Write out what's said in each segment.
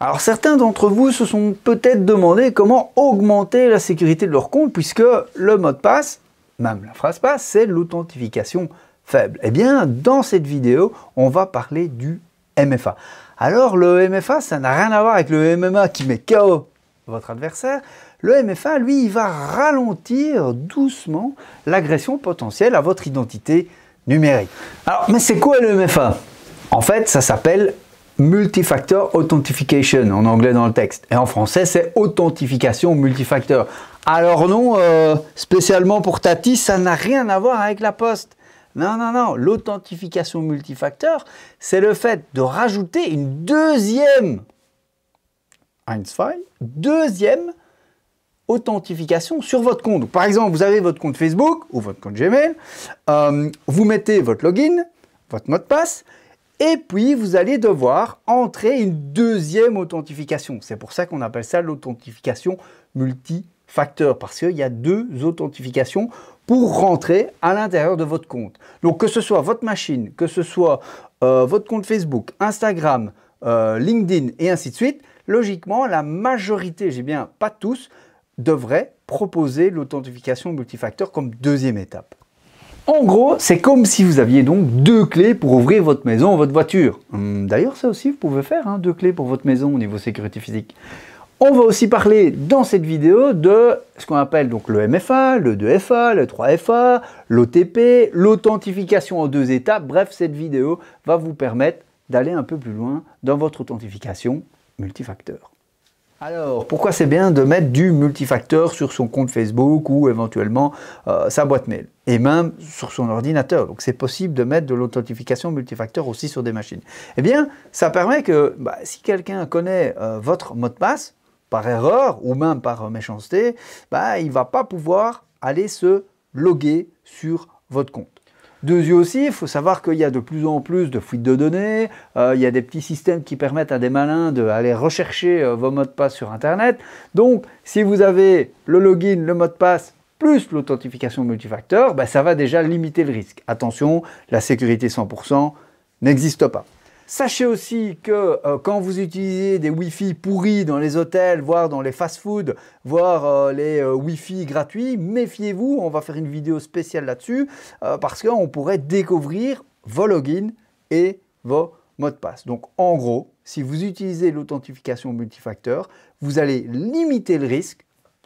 Alors certains d'entre vous se sont peut-être demandé comment augmenter la sécurité de leur compte puisque le mot de passe, même la phrase passe, c'est l'authentification faible. Eh bien, dans cette vidéo, on va parler du MFA. Alors le MFA, ça n'a rien à voir avec le MMA qui met KO votre adversaire. Le MFA, lui, il va ralentir doucement l'agression potentielle à votre identité numérique. Alors, mais c'est quoi le MFA? En fait, ça s'appelle Multi-Factor Authentication en anglais dans le texte. Et en français, c'est authentification multifacteur. Alors non, spécialement pour Tati, ça n'a rien à voir avec la poste. Non, non, non. L'authentification multifacteur, c'est le fait de rajouter une deuxième authentification sur votre compte. Donc, par exemple, vous avez votre compte Facebook ou votre compte Gmail, vous mettez votre login, votre mot de passe, et puis vous allez devoir entrer une deuxième authentification. C'est pour ça qu'on appelle ça l'authentification multifacteur, parce qu'il y a deux authentifications pour rentrer à l'intérieur de votre compte. Donc que ce soit votre machine, que ce soit votre compte Facebook, Instagram, LinkedIn et ainsi de suite, logiquement, la majorité, j'ai bien pas tous, devrait proposer l'authentification multifacteur comme deuxième étape. En gros, c'est comme si vous aviez donc deux clés pour ouvrir votre maison ou votre voiture. D'ailleurs, ça aussi, vous pouvez faire, hein, deux clés pour votre maison au niveau sécurité physique. On va aussi parler dans cette vidéo de ce qu'on appelle donc le MFA, le 2FA, le 3FA, l'OTP, l'authentification en deux étapes. Bref, cette vidéo va vous permettre d'aller un peu plus loin dans votre authentification multifacteur. Alors, pourquoi c'est bien de mettre du multifacteur sur son compte Facebook ou éventuellement sa boîte mail et même sur son ordinateur? Donc, c'est possible de mettre de l'authentification multifacteur aussi sur des machines. Eh bien, ça permet que si quelqu'un connaît votre mot de passe, par erreur ou même par méchanceté, il ne va pas pouvoir aller se loguer sur votre compte. Deux yeux aussi, il faut savoir qu'il y a de plus en plus de fuites de données, il y a des petits systèmes qui permettent à des malins d'aller rechercher vos mots de passe sur Internet. Donc, si vous avez le login, le mot de passe, plus l'authentification multifacteur, ça va déjà limiter le risque. Attention, la sécurité 100% n'existe pas. Sachez aussi que quand vous utilisez des Wi-Fi pourris dans les hôtels, voire dans les fast-food, voire les Wi-Fi gratuits, méfiez-vous, on va faire une vidéo spéciale là-dessus, parce qu'on pourrait découvrir vos logins et vos mots de passe. Donc en gros, si vous utilisez l'authentification multifacteur, vous allez limiter le risque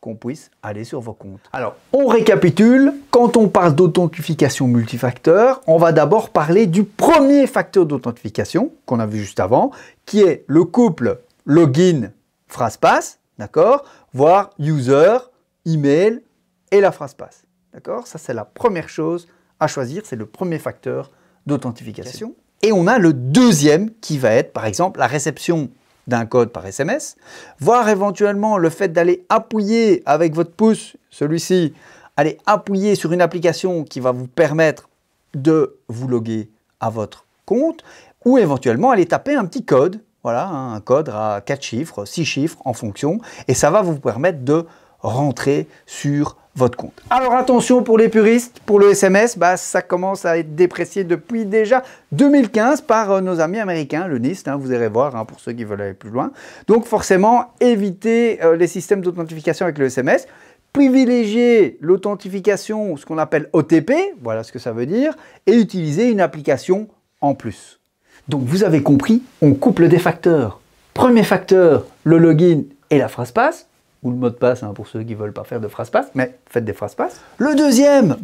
qu'on puisse aller sur vos comptes. Alors, on récapitule. Quand on parle d'authentification multifacteur, on va d'abord parler du premier facteur d'authentification qu'on a vu juste avant, qui est le couple login, phrase passe, d'accord, voire user, email et la phrase passe, d'accord. Ça, c'est la première chose à choisir, c'est le premier facteur d'authentification. Et on a le deuxième qui va être, par exemple, la réception d'un code par SMS, voire éventuellement le fait d'aller appuyer avec votre pouce, celui-ci, aller appuyer sur une application qui va vous permettre de vous loguer à votre compte, ou éventuellement aller taper un petit code, voilà, un code à 4 chiffres, 6 chiffres en fonction, et ça va vous permettre de rentrer sur votre compte. Alors attention pour les puristes, pour le SMS, ça commence à être déprécié depuis déjà 2015 par nos amis américains, le NIST, vous irez voir pour ceux qui veulent aller plus loin. Donc forcément, évitez les systèmes d'authentification avec le SMS, privilégiez l'authentification, ce qu'on appelle OTP, voilà ce que ça veut dire, et utilisez une application en plus. Donc vous avez compris, on couple des facteurs. Premier facteur, le login et la phrase passe, ou le mot de passe pour ceux qui ne veulent pas faire de phrase passe, mais faites des phrases passe. Le deuxième,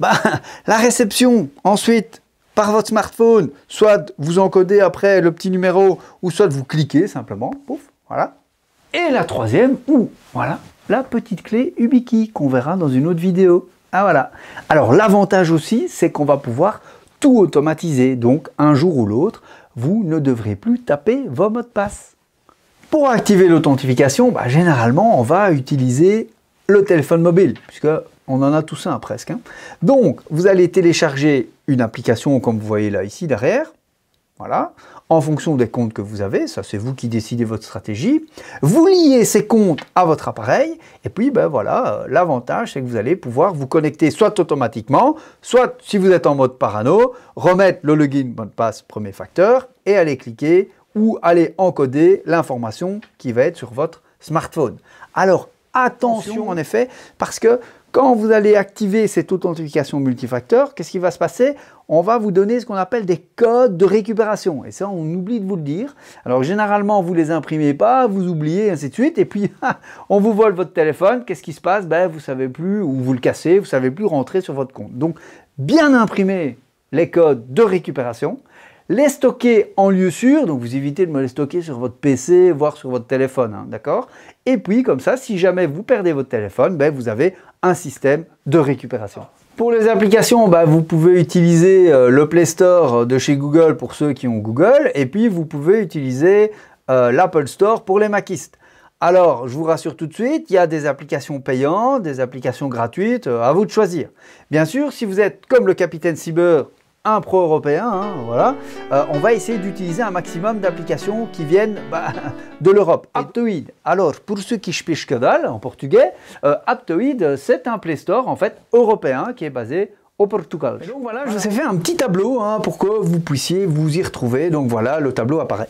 la réception. Ensuite, par votre smartphone, soit vous encodez après le petit numéro, ou soit vous cliquez simplement, pouf, voilà. Et la troisième, voilà, la petite clé YubiKey qu'on verra dans une autre vidéo. Ah voilà. Alors l'avantage aussi, c'est qu'on va pouvoir tout automatiser. Donc un jour ou l'autre, vous ne devrez plus taper vos mots de passe. Pour activer l'authentification, généralement, on va utiliser le téléphone mobile, puisqu'on en a tous un presque. Donc, vous allez télécharger une application, comme vous voyez là, ici, derrière. Voilà. En fonction des comptes que vous avez, ça c'est vous qui décidez votre stratégie. Vous liez ces comptes à votre appareil, et puis, voilà, l'avantage, c'est que vous allez pouvoir vous connecter soit automatiquement, soit, si vous êtes en mode parano, remettre le login, mot de passe, premier facteur, et aller cliquer ou aller encoder l'information qui va être sur votre smartphone. Alors attention en effet, parce que quand vous allez activer cette authentification multifacteur, qu'est-ce qui va se passer? On va vous donner ce qu'on appelle des codes de récupération. Et ça, on oublie de vous le dire. Alors généralement, vous ne les imprimez pas, vous oubliez, ainsi de suite. Et puis, on vous vole votre téléphone. Qu'est-ce qui se passe? Ben, vous ne savez plus, ou vous le cassez, vous ne savez plus rentrer sur votre compte. Donc, bien imprimer les codes de récupération. Les stocker en lieu sûr, donc vous évitez de me les stocker sur votre PC, voire sur votre téléphone, hein, d'accord? Et puis comme ça, si jamais vous perdez votre téléphone, ben, vous avez un système de récupération. Pour les applications, ben, vous pouvez utiliser le Play Store de chez Google pour ceux qui ont Google, et puis vous pouvez utiliser l'Apple Store pour les Macistes. Alors, je vous rassure tout de suite, il y a des applications payantes, des applications gratuites, à vous de choisir. Bien sûr, si vous êtes comme le Capitaine Cyber, un pro européen, hein, voilà, on va essayer d'utiliser un maximum d'applications qui viennent de l'Europe. Aptoide, alors pour ceux qui spichent que dalle en portugais, Aptoide c'est un Play Store en fait européen qui est basé au Portugal. Et donc voilà, je vous ai fait un petit tableau hein, pour que vous puissiez vous y retrouver. Donc voilà, le tableau apparaît.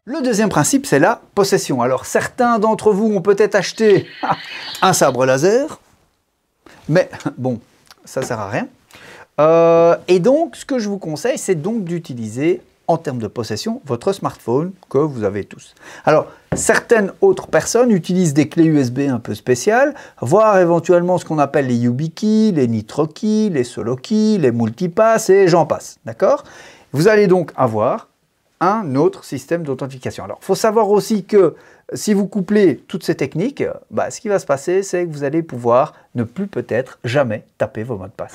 Le deuxième principe, c'est la possession. Alors, certains d'entre vous ont peut-être acheté un sabre laser, mais bon, ça ne sert à rien. Et donc, ce que je vous conseille, c'est donc d'utiliser, en termes de possession, votre smartphone que vous avez tous. Alors, certaines autres personnes utilisent des clés USB un peu spéciales, voire éventuellement ce qu'on appelle les YubiKey, les NitroKey, les SoloKey, les Multipass et j'en passe, d'accord? Vous allez donc avoir un autre système d'authentification. Alors, il faut savoir aussi que si vous couplez toutes ces techniques, ce qui va se passer, c'est que vous allez pouvoir ne plus peut-être jamais taper vos mots de passe.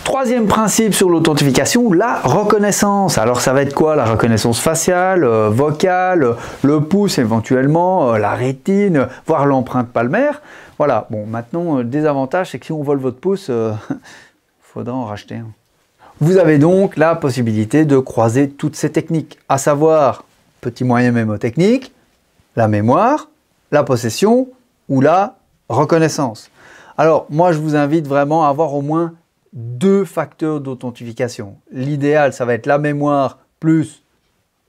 Troisième principe sur l'authentification, la reconnaissance. Alors, ça va être quoi? La reconnaissance faciale, vocale, le pouce éventuellement, la rétine, voire l'empreinte palmaire. Voilà, bon, maintenant, le désavantage, c'est que si on vole votre pouce, faudra en racheter un. Vous avez donc la possibilité de croiser toutes ces techniques, à savoir petit moyen mémotechnique, la mémoire, la possession ou la reconnaissance. Alors moi je vous invite vraiment à avoir au moins 2 facteurs d'authentification. L'idéal ça va être la mémoire plus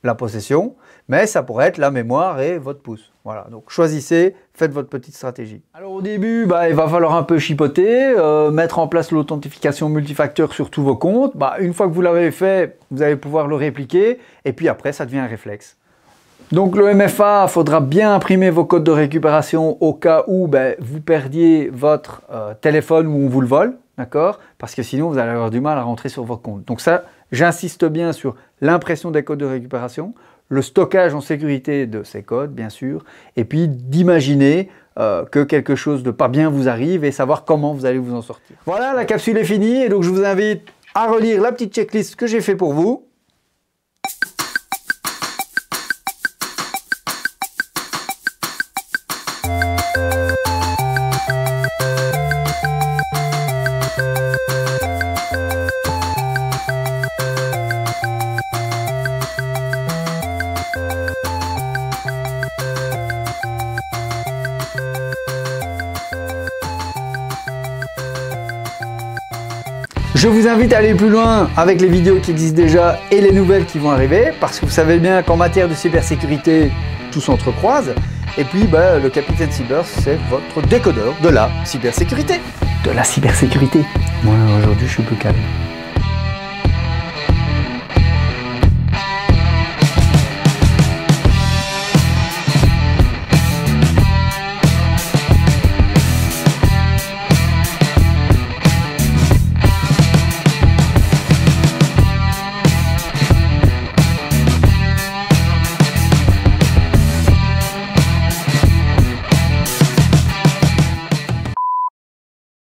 la possession, mais ça pourrait être la mémoire et votre pouce. Voilà, donc choisissez, faites votre petite stratégie. Alors au début, il va falloir un peu chipoter, mettre en place l'authentification multifacteur sur tous vos comptes. Une fois que vous l'avez fait, vous allez pouvoir le répliquer, et puis après, ça devient un réflexe. Donc le MFA, il faudra bien imprimer vos codes de récupération au cas où vous perdiez votre téléphone ou on vous le vole, d'accord? Parce que sinon, vous allez avoir du mal à rentrer sur votre compte. Donc ça, j'insiste bien sur l'impression des codes de récupération, le stockage en sécurité de ces codes, bien sûr, et puis d'imaginer que quelque chose de pas bien vous arrive et savoir comment vous allez vous en sortir. Voilà, la capsule est finie et donc je vous invite à relire la petite checklist que j'ai fait pour vous. Je vous invite à aller plus loin avec les vidéos qui existent déjà et les nouvelles qui vont arriver, parce que vous savez bien qu'en matière de cybersécurité, tout s'entrecroise. Et puis, le Capitaine Cyber, c'est votre décodeur de la cybersécurité. De la cybersécurité. Moi, aujourd'hui, je suis plus calme.